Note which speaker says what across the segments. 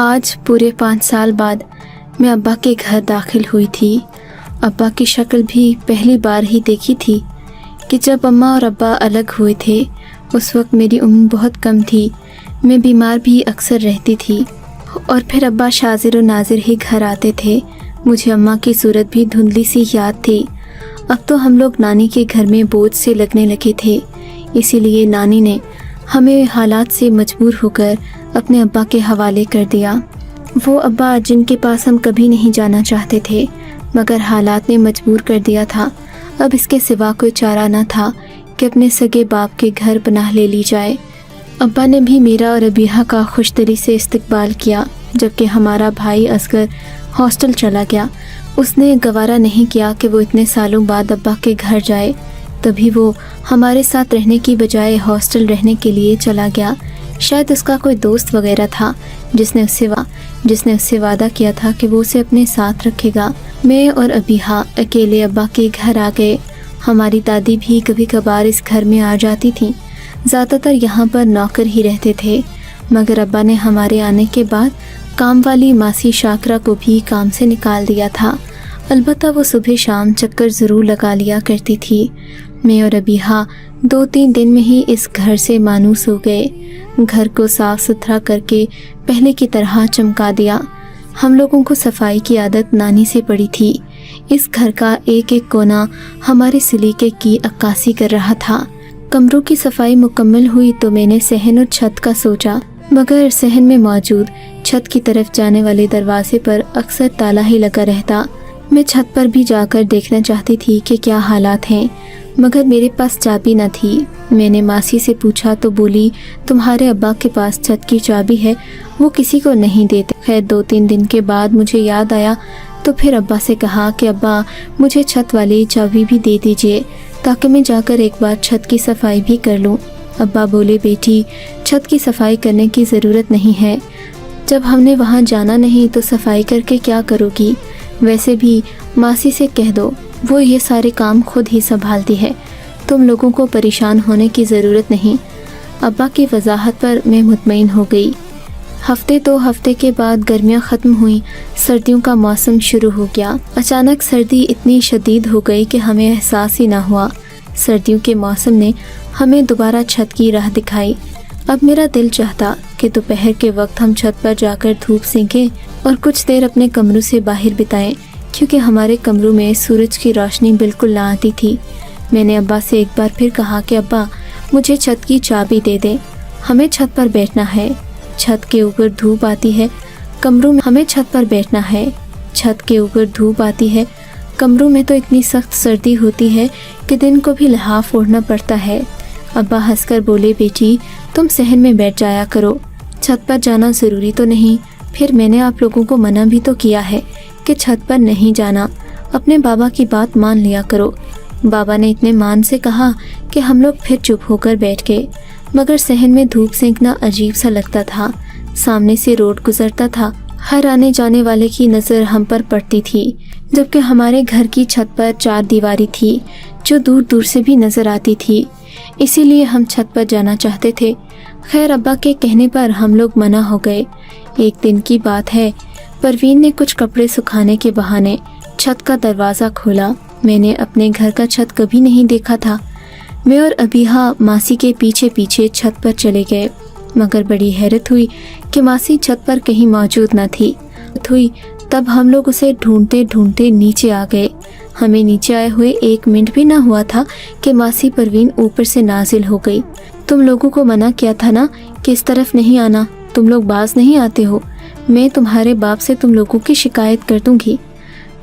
Speaker 1: आज पूरे 5 साल बाद मैं अब्बा के घर दाखिल हुई थी। अब्बा की शक्ल भी पहली बार ही देखी थी कि जब अम्मा और अब्बा अलग हुए थे उस वक्त मेरी उम्र बहुत कम थी। मैं बीमार भी अक्सर रहती थी और फिर अब्बा शाजिर और नाजिर ही घर आते थे। मुझे अम्मा की सूरत भी धुंधली सी याद थी। अब तो हम लोग नानी के घर में बोझ से लगने लगे थे, इसीलिए नानी ने हमें हालात से मजबूर होकर अपने अब्बा के हवाले कर दिया। वो अब्बा जिनके पास हम कभी नहीं जाना चाहते थे, मगर हालात ने मजबूर कर दिया था। अब इसके सिवा कोई चारा न था कि अपने सगे बाप के घर पनाह ले ली जाए। अब्बा ने भी मेरा और अबीहा का खुशदिली से इस्तकबाल किया। जबकि हमारा भाई असगर हॉस्टल चला गया, उसने गवारा नहीं किया कि वो इतने सालों बाद अब्बा के घर जाए। तभी वो हमारे साथ रहने की बजाय हॉस्टल रहने के लिए चला गया। शायद उसका कोई दोस्त वगैरह था जिसने उससे वादा किया था कि वो उसे अपने साथ रखेगा। मैं और अबीहा अकेले अब्बा के घर आ गए। हमारी दादी भी कभी कभार इस घर में आ जाती थी। ज़्यादातर यहाँ पर नौकर ही रहते थे, मगर अब्बा ने हमारे आने के बाद काम वाली मासी शाकरा को भी काम से निकाल दिया था। अलबत्ता वो सुबह शाम चक्कर ज़रूर लगा लिया करती थी। मैं और अबीहा 2-3 दिन में ही इस घर से मानूस हो गए। घर को साफ़ सुथरा करके पहले की तरह चमका दिया। हम लोगों को सफाई की आदत नानी से पड़ी थी। इस घर का एक एक कोना हमारे सलीके की अक्कासी कर रहा था। कमरों की सफाई मुकम्मल हुई तो मैंने सहन और छत का सोचा, मगर सहन में मौजूद छत की तरफ जाने वाले दरवाजे पर अक्सर ताला ही लगा रहता। मैं छत पर भी जाकर देखना चाहती थी कि क्या हालात हैं, मगर मेरे पास चाबी न थी। मैंने मासी से पूछा तो बोली, तुम्हारे अब्बा के पास छत की चाबी है, वो किसी को नहीं देते। खैर 2-3 दिन के बाद मुझे याद आया तो फिर अब्बा से कहा कि अब्बा मुझे छत वाली चाबी भी दे दीजिए ताकि मैं जाकर एक बार छत की सफाई भी कर लूँ। अब्बा बोले, बेटी छत की सफाई करने की ज़रूरत नहीं है, जब हमने वहाँ जाना नहीं तो सफाई करके क्या करोगी। वैसे भी मासी से कह दो, वो ये सारे काम खुद ही संभालती है, तुम लोगों को परेशान होने की ज़रूरत नहीं। अब्बा की वजाहत पर मैं मुतमईन हो गई। हफ्ते 2 हफ्ते के बाद गर्मियाँ ख़त्म हुई, सर्दियों का मौसम शुरू हो गया। अचानक सर्दी इतनी शदीद हो गई कि हमें एहसास ही ना हुआ। सर्दियों के मौसम ने हमें दोबारा छत की राह दिखाई। अब मेरा दिल चाहता कि दोपहर के वक्त हम छत पर जाकर धूप सेंकें और कुछ देर अपने कमरों से बाहर बिताएं, क्योंकि हमारे कमरों में सूरज की रोशनी बिल्कुल ना आती थी। मैंने अब्बा से एक बार फिर कहा कि अब्बा मुझे छत की चाबी दे दें, हमें छत पर बैठना है। छत के ऊपर धूप आती है, कमरों में हमें छत पर बैठना है। छत के ऊपर धूप आती है, कमरों में तो इतनी सख्त सर्दी होती है कि दिन को भी लिहाफ ओढ़ना पड़ता है। अब्बा हंसकर बोले, बेटी तुम सहन में बैठ जाया करो, छत पर जाना ज़रूरी तो नहीं। फिर मैंने आप लोगों को मना भी तो किया है कि छत पर नहीं जाना, अपने बाबा की बात मान लिया करो। बाबा ने इतने मान से कहा कि हम लोग फिर चुप होकर बैठ गए, मगर सहन में धूप सेंकना अजीब सा लगता था। सामने से रोड गुजरता था, हर आने जाने वाले की नज़र हम पर पड़ती थी, जबकि हमारे घर की छत पर 4 दीवारी थी जो दूर दूर से भी नज़र आती थी। इसीलिए हम छत पर जाना चाहते थे। खैर अब्बा के कहने पर हम लोग मना हो गए। एक दिन की बात है, परवीन ने कुछ कपड़े सुखाने के बहाने छत का दरवाज़ा खोला। मैंने अपने घर का छत कभी नहीं देखा था। मैं और अबीहा मासी के पीछे पीछे छत पर चले गए, मगर बड़ी हैरत हुई कि मासी छत पर कहीं मौजूद न थी। तब हम लोग उसे ढूंढते ढूंढते नीचे आ गए। हमें नीचे आए हुए 1 मिनट भी ना हुआ था कि मासी परवीन ऊपर से नाजिल हो गई। तुम लोगों को मना किया था ना कि इस तरफ नहीं आना, तुम लोग बाज नहीं आते हो, मैं तुम्हारे बाप से तुम लोगों की शिकायत कर दूंगी।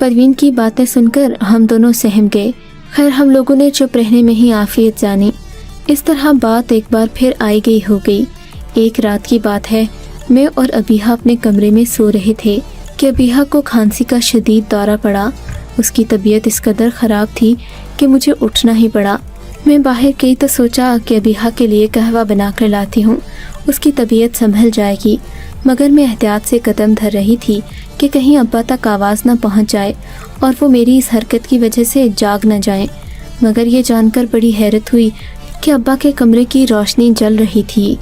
Speaker 1: परवीन की बातें सुनकर हम दोनों सहम गए। खैर हम लोगों ने चुप रहने में ही आफियत जानी। इस तरह बात एक बार फिर आई गई हो गई। एक रात की बात है, मैं और अबीहा अपने कमरे में सो रहे थे कि अबीहा को खांसी का शदीद दौरा पड़ा। उसकी तबीयत इस कदर ख़राब थी कि मुझे उठना ही पड़ा। मैं बाहर गई तो सोचा कि अबीहा के लिए कहवा बना कर लाती हूँ, उसकी तबीयत संभल जाएगी। मगर मैं एहतियात से कदम धर रही थी कि कहीं अब्बा तक आवाज़ न पहुँच जाए और वो मेरी इस हरकत की वजह से जाग न जाएं। मगर ये जानकर बड़ी हैरत हुई कि अब्बा के कमरे की रोशनी जल रही थी।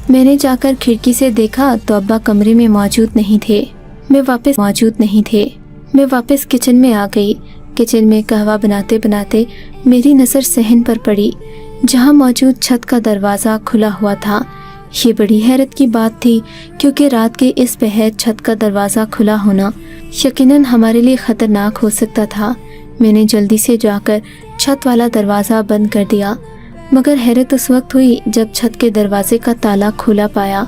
Speaker 1: میں نے جا کر کھڑکی سے دیکھا تو ابا کمرے میں موجود نہیں تھے۔ میں واپس کچن میں آ گئی۔ کچن میں قہوہ بناتے بناتے میری نظر صحن پر پڑی جہاں موجود چھت کا دروازہ کھلا ہوا تھا۔ یہ بڑی حیرت کی بات تھی کیونکہ رات کے اس پہر چھت کا دروازہ کھلا ہونا یقیناً ہمارے لیے خطرناک ہو سکتا تھا۔ میں نے جلدی سے جا کر چھت والا دروازہ بند کر دیا، مگر حیرت اس وقت ہوئی جب چھت کے دروازے کا تالا کھلا پایا۔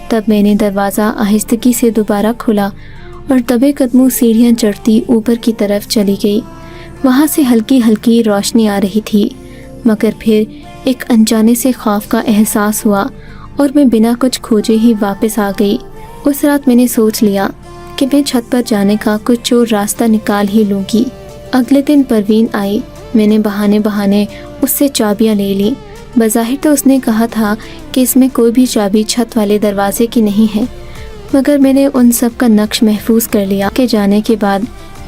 Speaker 1: تب میں نے دروازہ آہستگی سے دوبارہ کھولا اور دبے قدموں سیڑھیاں چڑھتی اوپر کی طرف چلی گئی۔ وہاں سے ہلکی ہلکی روشنی آ رہی تھی، مگر پھر ایک انجانے سے خوف کا احساس ہوا اور میں بنا کچھ کھوجے ہی واپس آ گئی۔ اس رات میں نے سوچ لیا کہ میں چھت پر جانے کا کچھ اور راستہ نکال ہی لوں گی۔ اگلے دن پروین آئی۔ میں نے بہانے اس سے چابیاں لے لیں۔ بظاہر تو اس نے کہا تھا کہ اس میں کوئی بھی چابی چھت والے دروازے کی نہیں ہے، مگر میں نے ان سب کا نقش محفوظ کر لیا۔ کہ جانے کے بعد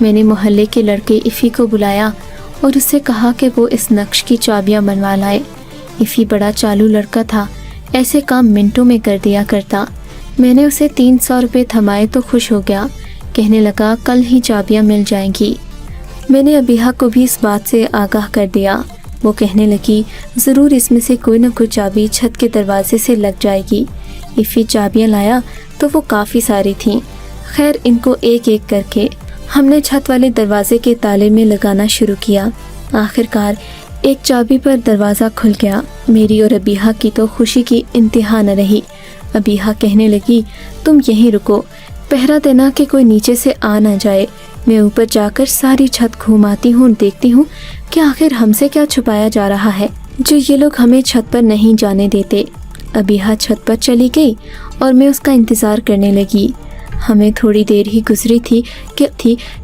Speaker 1: میں نے محلے کے لڑکے ایفی کو بلایا اور اس سے کہا کہ وہ اس نقش کی چابیاں بنوا لائے۔ ایفی بڑا چالو لڑکا تھا، ایسے کام منٹوں میں کر دیا کرتا۔ میں نے اسے 300 روپے تھمائے تو خوش ہو گیا، کہنے لگا کل ہی چابیاں مل جائیں گی۔ میں نے ابیحہ کو بھی اس بات سے آگاہ کر دیا۔ وہ کہنے لگی ضرور اس میں سے کوئی نہ کوئی چابی چھت کے دروازے سے لگ جائے گی۔ ایفی چابیاں لایا تو وہ کافی ساری تھیں۔ خیر ان کو ایک ایک کر کے ہم نے چھت والے دروازے کے تالے میں لگانا شروع کیا۔ آخر کار ایک چابی پر دروازہ کھل گیا۔ میری اور ابیحہ کی تو خوشی کی انتہا نہ رہی۔ ابیحہ کہنے لگی تم یہیں رکو، پہرا دینا کہ کوئی نیچے سے آ نہ جائے۔ میں اوپر جا کر ساری چھت گھوماتی ہوں، دیکھتی ہوں کہ آخر ہم سے کیا چھپایا جا رہا ہے جو یہ لوگ ہمیں چھت پر نہیں جانے دیتے۔ ابیحہ چھت پر چلی گئی اور میں اس کا انتظار کرنے لگی۔ ہمیں تھوڑی دیر ہی گزری تھی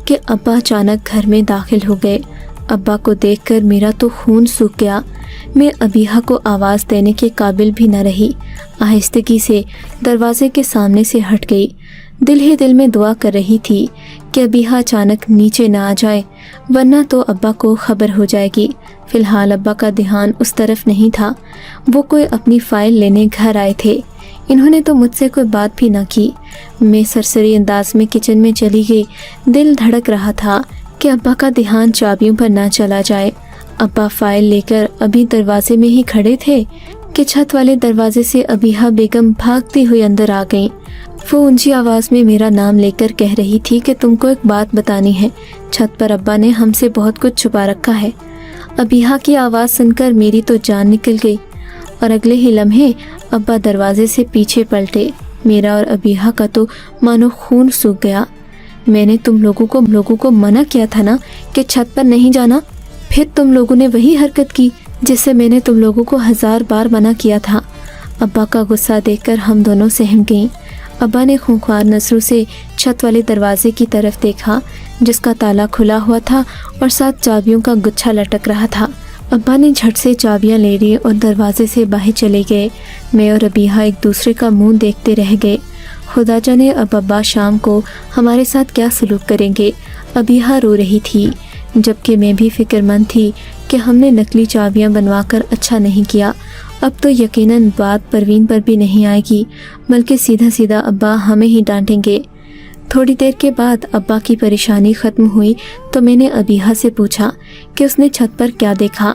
Speaker 1: کہ ابا اچانک گھر میں داخل ہو گئے۔ ابا کو دیکھ کر میرا تو خون سوکھ گیا۔ میں ابیحہ کو آواز دینے کے قابل بھی نہ رہی۔ آہستگی سے دروازے کے سامنے سے ہٹ گئی، دل ہی دل میں دعا کر رہی تھی کہ ابیحہ اچانک نیچے نہ آ جائے، ورنہ تو ابا کو خبر ہو جائے گی۔ فی الحال ابا کا دھیان اس طرف نہیں تھا، وہ کوئی اپنی فائل لینے گھر آئے تھے۔ انہوں نے تو مجھ سے کوئی بات بھی نہ کی۔ میں سرسری انداز میں کچن میں چلی گئی۔ دل دھڑک رہا تھا کہ ابا کا دھیان چابیوں پر نہ چلا جائے۔ ابا فائل لے کر ابھی دروازے میں ہی کھڑے تھے کہ چھت والے دروازے سے ابیحہ بیگم بھاگتی ہوئی اندر آ گئیں۔ وہ اونچی آواز میں میرا نام لے کر کہہ رہی تھی کہ تم کو ایک بات بتانی ہے، چھت پر ابا نے ہم سے بہت کچھ چھپا رکھا ہے۔ ابیحہ کی آواز سن کر میری تو جان نکل گئی اور اگلے ہی لمحے ابا دروازے سے پیچھے پلٹے۔ میرا اور ابیحہ کا تو مانو خون سوکھ گیا۔ میں نے تم لوگوں کو منع کیا تھا نا کہ چھت پر نہیں جانا، پھر تم لوگوں نے وہی حرکت کی جس سے میں نے تم لوگوں کو 1000 بار منع کیا تھا۔ ابا کا غصہ دیکھ کر ہم دونوں سہم گئیں۔ ابا نے خونخوار نظروں سے چھت والے دروازے کی طرف دیکھا جس کا تالا کھلا ہوا تھا اور ساتھ چابیوں کا گچھا لٹک رہا تھا۔ ابا نے جھٹ سے چابیاں لے لی اور دروازے سے باہر چلے گئے۔ میں اور ابیحہ ایک دوسرے کا منہ دیکھتے رہ گئے۔ خدا جانے اب ابا شام کو ہمارے ساتھ کیا سلوک کریں گے۔ ابیحہ رو رہی تھی جبکہ میں بھی فکر مند تھی کہ ہم نے نقلی چابیاں بنوا کر اچھا نہیں کیا۔ اب تو یقیناً بات پروین پر بھی نہیں آئے گی بلکہ سیدھا ابا ہمیں ہی ڈانٹیں گے۔ تھوڑی دیر کے بعد ابا کی پریشانی ختم ہوئی تو میں نے ابیحہ سے پوچھا کہ اس نے چھت پر کیا دیکھا۔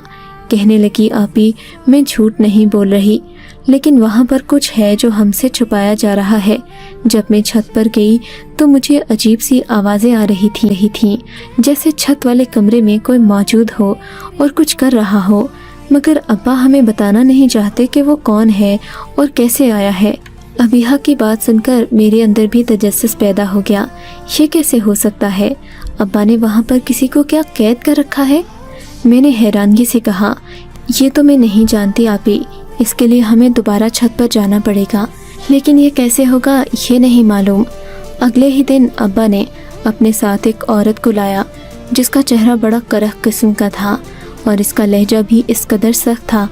Speaker 1: کہنے لگی آپی میں جھوٹ نہیں بول رہی، لیکن وہاں پر کچھ ہے جو ہم سے چھپایا جا رہا ہے۔ جب میں چھت پر گئی تو مجھے عجیب سی آوازیں آ رہی تھیں جیسے چھت والے کمرے میں کوئی موجود ہو اور کچھ کر رہا ہو، مگر ابا ہمیں بتانا نہیں چاہتے کہ وہ کون ہے اور کیسے آیا ہے۔ ابیحہ کی بات سن کر میرے اندر بھی تجسس پیدا ہو گیا۔ یہ کیسے ہو سکتا ہے؟ ابا نے وہاں پر کسی کو کیا قید کر رکھا ہے؟ میں نے حیرانگی سے کہا یہ تو میں نہیں جانتی آپی، اس کے لیے ہمیں دوبارہ چھت پر جانا پڑے گا، لیکن یہ کیسے ہوگا یہ نہیں معلوم۔ اگلے ہی دن ابا نے اپنے ساتھ ایک عورت کو لایا جس کا چہرہ بڑا کرخ قسم کا تھا اور اس کا لہجہ بھی اس قدر سخت تھا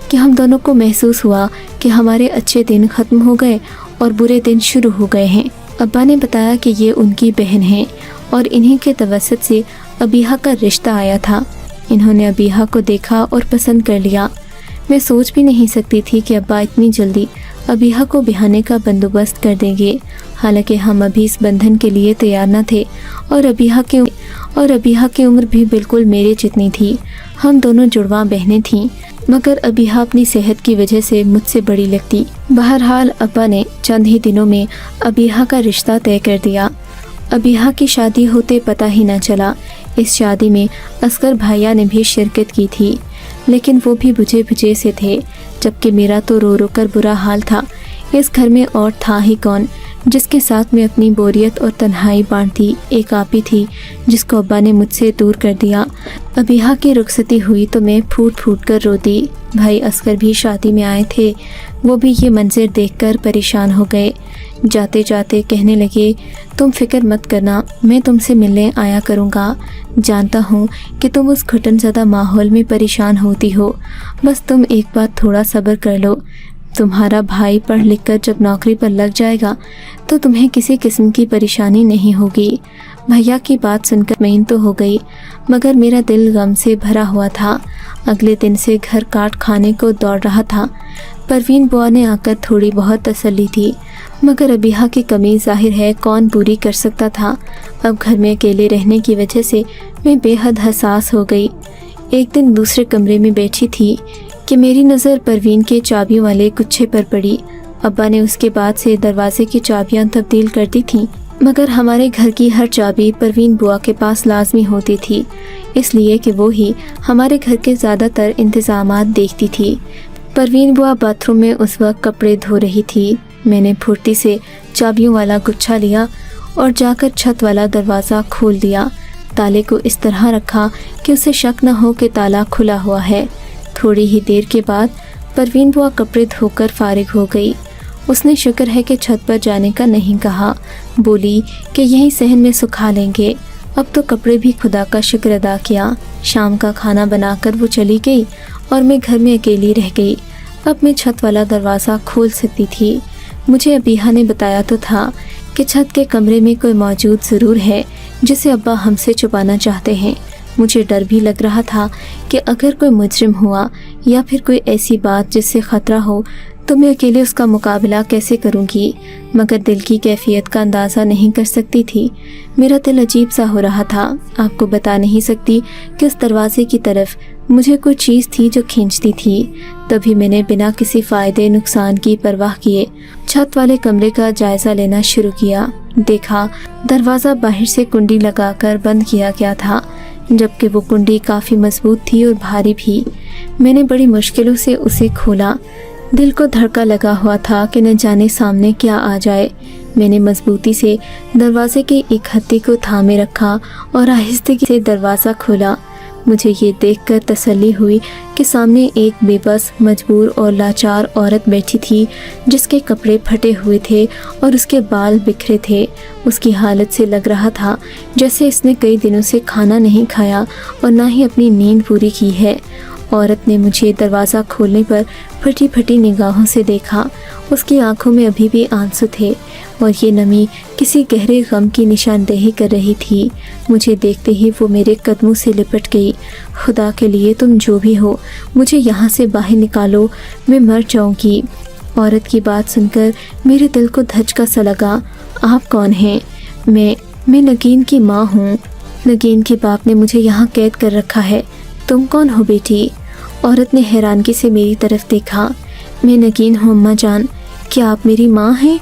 Speaker 1: کہ ہم دونوں کو محسوس ہوا کہ ہمارے اچھے دن ختم ہو گئے اور برے دن شروع ہو گئے ہیں۔ ابا نے بتایا کہ یہ ان کی بہن ہیں اور انہی کے توسط سے ابیحہ کا رشتہ آیا تھا۔ انہوں نے ابیحہ کو دیکھا اور پسند کر لیا۔ میں سوچ بھی نہیں سکتی تھی کہ ابا اتنی جلدی अबीहा को बिहाने का बंदोबस्त कर देंगे। हालांकि हम अभी इस बंधन के लिए तैयार न थे और अबीहा की उम्र भी बिल्कुल मेरे जितनी थी। हम दोनों जुड़वां बहनें थीं, मगर अबीहा अपनी सेहत की वजह से मुझसे बड़ी लगती। बहरहाल अब्बा ने चंद ही दिनों में अबीहा का रिश्ता तय कर दिया। अबीहा की शादी होते पता ही न चला। इस शादी में असगर भैया ने भी शिरकत की थी, लेकिन वो भी बुझे बुझे से थे, जबकि मेरा तो रो रो कर बुरा हाल था। इस घर में और था ही कौन जिसके साथ में अपनी बोरियत और तन्हाई बांटती। एक आप ही थी जिसको अब्बा ने मुझसे दूर कर दिया। अबीहा की रुखसती हुई तो मैं फूट फूट कर रोती। भाई असगर भी शादी में आए थे, वो भी ये मंजर देखकर परेशान हो गए। जाते जाते कहने लगे, तुम फिक्र मत करना, मैं तुमसे मिलने आया करूँगा। जानता हूँ कि तुम उस घुटनज़दा माहौल में परेशान होती हो, बस तुम एक बार थोड़ा सब्र कर लो। तुम्हारा भाई पढ़ लिख कर जब नौकरी पर लग जाएगा तो तुम्हें किसी किस्म की परेशानी नहीं होगी। भैया की बात सुनकर मैं तो हो गई, मगर मेरा दिल गम से भरा हुआ था। अगले दिन से घर काट खाने को दौड़ रहा था। परवीन बुआ ने आकर थोड़ी बहुत तसल्ली थी, मगर अबीहा की कमी जाहिर है कौन पूरी कर सकता था। अब घर में अकेले रहने की वजह से मैं बेहद हसास हो गई। एक दिन दूसरे कमरे में बैठी थी कि मेरी नज़र परवीन के चाबियों वाले गुच्छे पर पड़ी। अब्बा ने उसके बाद से दरवाजे की चाबियां तब्दील कर दी थीं, मगर हमारे घर की हर चाबी परवीन बुआ के पास लाजमी होती थी, इसलिए कि वो ही हमारे घर के ज़्यादातर इंतज़ामात देखती थी। परवीन बुआ बाथरूम में उस वक्त कपड़े धो रही थी। मैंने फुर्ती से चाबियों वाला गुच्छा लिया और जाकर छत वाला दरवाज़ा खोल दिया। ताले को इस तरह रखा कि उसे शक न हो कि ताला खुला हुआ है। थोड़ी ही देर के बाद परवीन बुआ कपड़े धोकर फारिग हो गई। उसने शुक्र है कि छत पर जाने का नहीं कहा, बोली कि यहीं सहन में सुखा लेंगे। अब तो कपड़े भी खुदा का शुक्र अदा किया। शाम का खाना बनाकर वो चली गई और मैं घर में अकेली रह गई। अब मैं छत वाला दरवाज़ा खोल सकती थी। मुझे अबीहा ने बताया तो था कि छत के कमरे में कोई मौजूद ज़रूर है जिसे अब्बा हमसे छुपाना चाहते हैं। मुझे डर भी लग रहा था कि अगर कोई मुजरिम हुआ या फिर कोई ऐसी बात जिससे ख़तरा हो तो मैं अकेले उसका मुकाबला कैसे करूंगी, मगर दिल की कैफियत का अंदाज़ा नहीं कर सकती थी। मेरा दिल अजीब सा हो रहा था। आपको बता नहीं सकती कि उस दरवाजे की तरफ मुझे कोई चीज़ थी जो खींचती थी। तभी मैंने बिना किसी फ़ायदे नुकसान की परवाह किए छत वाले कमरे का जायज़ा लेना शुरू किया। देखा दरवाज़ा बाहर से कुंडी लगाकर बंद किया गया था, जबकि वो कुंडी काफ़ी मजबूत थी और भारी भी। मैंने बड़ी मुश्किलों से उसे खोला। दिल को धड़का लगा हुआ था कि न जाने सामने क्या आ जाए। मैंने मजबूती से दरवाजे के एक हत्थे को थामे रखा और आहिस्ते से दरवाज़ा खोला। मुझे ये देखकर तसल्ली हुई कि सामने एक बेबस, मजबूर और लाचार औरत बैठी थी, जिसके कपड़े फटे हुए थे और उसके बाल बिखरे थे। उसकी हालत से लग रहा था जैसे इसने कई दिनों से खाना नहीं खाया और ना ही अपनी नींद पूरी की है। औरत ने मुझे दरवाज़ा खोलने पर फटी फटी निगाहों से देखा। उसकी आंखों में अभी भी आंसू थे और ये नमी किसी गहरे गम की निशानदेही कर रही थी। मुझे देखते ही वो मेरे कदमों से लिपट गई। खुदा के लिए तुम जो भी हो, मुझे यहाँ से बाहर निकालो, मैं मर जाऊँगी। औरत की बात सुनकर मेरे दिल को धचका सा लगा। आप कौन हैं? मैं नगीन की माँ हूँ। नगीन के बाप ने मुझे यहाँ कैद कर रखा है। तुम कौन हो बेटी? औरत ने हैरानगी से मेरी तरफ देखा। मैं नगीन हूँ अम्मा जान, क्या आप मेरी माँ हैं?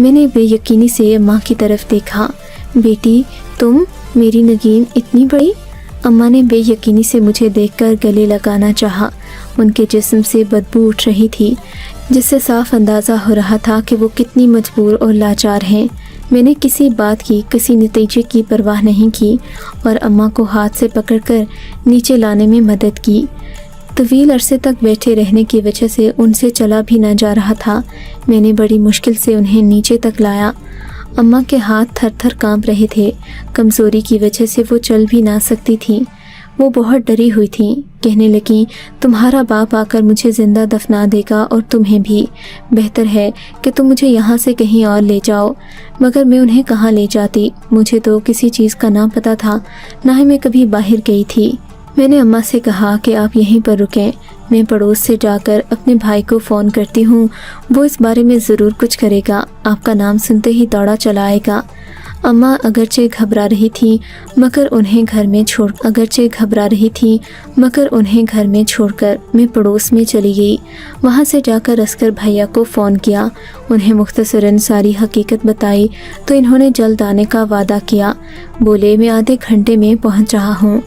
Speaker 1: मैंने बेयकीनी से अम्मा की तरफ देखा। बेटी तुम, मेरी नगीन इतनी बड़ी? अम्मा ने बेयकीनी से मुझे देखकर गले लगाना चाहा। उनके जिस्म से बदबू उठ रही थी, जिससे साफ अंदाज़ा हो रहा था कि वो कितनी मजबूर और लाचार हैं। मैंने किसी बात की, किसी नतीजे की परवाह नहीं की और अम्मा को हाथ से पकड़कर नीचे लाने में मदद की। तवील अरसे तक बैठे रहने की वजह से उनसे चला भी न जा रहा था। मैंने बड़ी मुश्किल से उन्हें नीचे तक लाया। अम्मा के हाथ थर थर काँप रहे थे। कमज़ोरी की वजह से वो चल भी ना सकती थीं। वो बहुत डरी हुई थीं। कहने लगी, तुम्हारा बाप आकर मुझे ज़िंदा दफना देगा और तुम्हें भी। बेहतर है कि तुम मुझे यहाँ से कहीं और ले जाओ। मगर मैं उन्हें कहाँ ले जाती? मुझे तो किसी चीज़ का ना पता था, ना ही मैं कभी बाहर गई थी। میں نے اماں سے کہا کہ آپ یہیں پر رکیں، میں پڑوس سے جا کر اپنے بھائی کو فون کرتی ہوں، وہ اس بارے میں ضرور کچھ کرے گا، آپ کا نام سنتے ہی دوڑا چلا آئے گا۔ اماں اگرچہ گھبرا رہی تھی مگر انہیں گھر میں چھوڑ کر میں پڑوس میں چلی گئی۔ وہاں سے جا کر عسکر بھیا کو فون کیا، انہیں مختصراً ساری حقیقت بتائی تو انہوں نے جلد آنے کا وعدہ کیا، بولے میں آدھے گھنٹے میں پہنچ رہا ہوں۔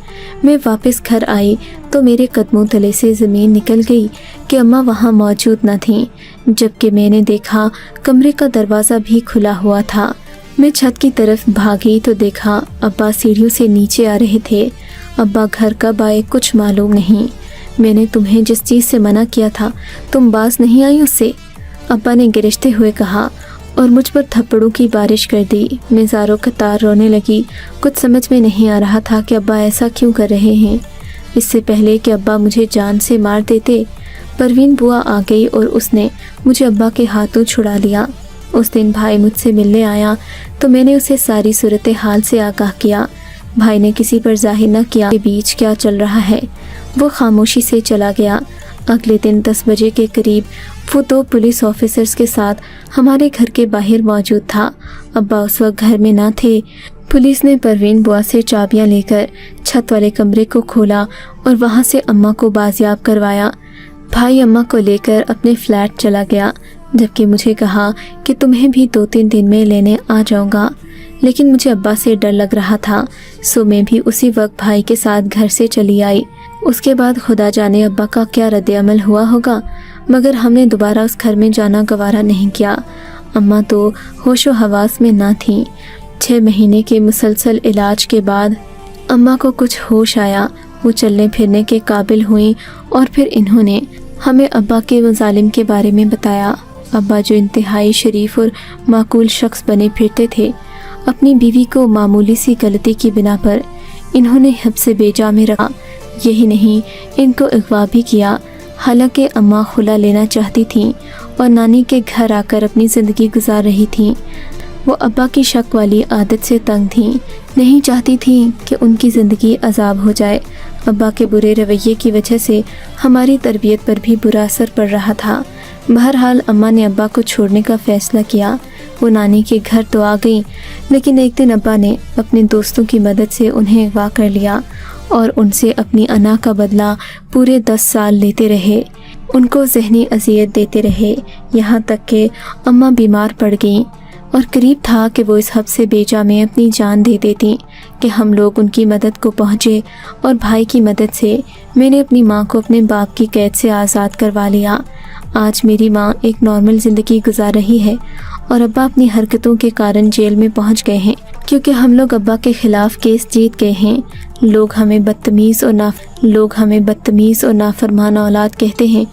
Speaker 1: میں واپس گھر آئی تو میرے قدموں تلے سے زمین نکل گئی کہ اماں وہاں موجود نہ تھیں، جبکہ میں نے دیکھا کمرے کا دروازہ بھی کھلا ہوا تھا۔ میں چھت کی طرف بھاگی تو دیکھا ابا سیڑھیوں سے نیچے آ رہے تھے۔ ابا گھر کب آئے کچھ معلوم نہیں۔ میں نے تمہیں جس چیز سے منع کیا تھا تم باز نہیں آئی اس سے، ابا نے گرجتے ہوئے کہا اور مجھ پر تھپڑوں کی بارش کر دی۔ میں زاروں قطار رونے لگی، کچھ سمجھ میں نہیں آ رہا تھا کہ ابا ایسا کیوں کر رہے ہیں۔ اس سے پہلے کہ ابا مجھے جان سے مار دیتے، پروین بوا آ گئی اور اس نے مجھے ابا کے ہاتھوں چھڑا لیا۔ اس دن بھائی مجھ سے ملنے آیا تو میں نے اسے ساری صورتحال سے آگاہ کیا۔ بھائی نے کسی پر ظاہر نہ کیا کہ بیچ کیا چل رہا ہے، وہ خاموشی سے چلا گیا۔ اگلے دن 10 بجے کے قریب وہ 2 پولیس آفیسرز کے ساتھ ہمارے گھر کے باہر موجود تھا۔ ابا اس وقت گھر میں نہ تھے۔ پولیس نے پروین بوا سے چابیاں لے کر چھت والے کمرے کو کھولا اور وہاں سے اماں کو بازیاب کروایا۔ بھائی اماں کو لے کر اپنے فلیٹ چلا گیا، جبکہ مجھے کہا کہ تمہیں بھی 2-3 دن میں لینے آ جاؤں گا، لیکن مجھے ابا سے ڈر لگ رہا تھا، سو میں بھی اسی وقت بھائی کے ساتھ گھر سے چلی آئی۔ اس کے بعد خدا جانے ابا کا کیا رد عمل ہوا ہوگا، مگر ہم نے دوبارہ اس گھر میں جانا گوارا نہیں کیا۔ اماں تو ہوش و حواس میں نہ تھیں۔ 6 مہینے کے مسلسل علاج کے بعد اماں کو کچھ ہوش آیا، وہ چلنے پھرنے کے قابل ہوئیں اور پھر انہوں نے ہمیں ابا کے مظالم کے بارے میں بتایا۔ ابا جو انتہائی شریف اور معقول شخص بنے پھرتے تھے، اپنی بیوی کو معمولی سی غلطی کی بنا پر انہوں نے حبس بیجا میں رکھا۔ یہی نہیں، ان کو اغوا بھی کیا، حالانکہ اماں خلا لینا چاہتی تھیں اور نانی کے گھر آ کر اپنی زندگی گزار رہی تھیں۔ وہ ابا کی شک والی عادت سے تنگ تھیں، نہیں چاہتی تھیں کہ ان کی زندگی عذاب ہو جائے۔ ابا کے برے رویے کی وجہ سے ہماری تربیت پر بھی برا اثر پڑ رہا تھا۔ بہرحال اماں نے ابا کو چھوڑنے کا فیصلہ کیا۔ وہ نانی کے گھر تو آ گئیں، لیکن ایک دن ابا نے اپنے دوستوں کی مدد سے انہیں اغوا کر لیا اور ان سے اپنی انا کا بدلہ پورے 10 سال لیتے رہے، ان کو ذہنی اذیت دیتے رہے، یہاں تک کہ اماں بیمار پڑ گئیں اور قریب تھا کہ وہ اس حبس بیجا میں اپنی جان دے دیتی کہ ہم لوگ ان کی مدد کو پہنچے، اور بھائی کی مدد سے میں نے اپنی ماں کو اپنے باپ کی قید سے آزاد کروا لیا۔ آج میری ماں ایک نارمل زندگی گزار رہی ہے اور ابا اپنی حرکتوں کے کارن جیل میں پہنچ گئے ہیں، کیونکہ ہم لوگ ابا کے خلاف کیس جیت گئے ہیں۔ لوگ ہمیں بدتمیز اور نافرمان اولاد کہتے ہیں،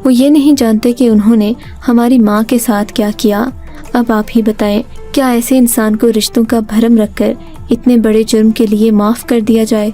Speaker 1: وہ یہ نہیں جانتے کہ انہوں نے ہماری ماں کے ساتھ کیا کیا۔ اب آپ ہی بتائیں، کیا ایسے انسان کو رشتوں کا بھرم رکھ کر اتنے بڑے جرم کے لیے معاف کر دیا جائے؟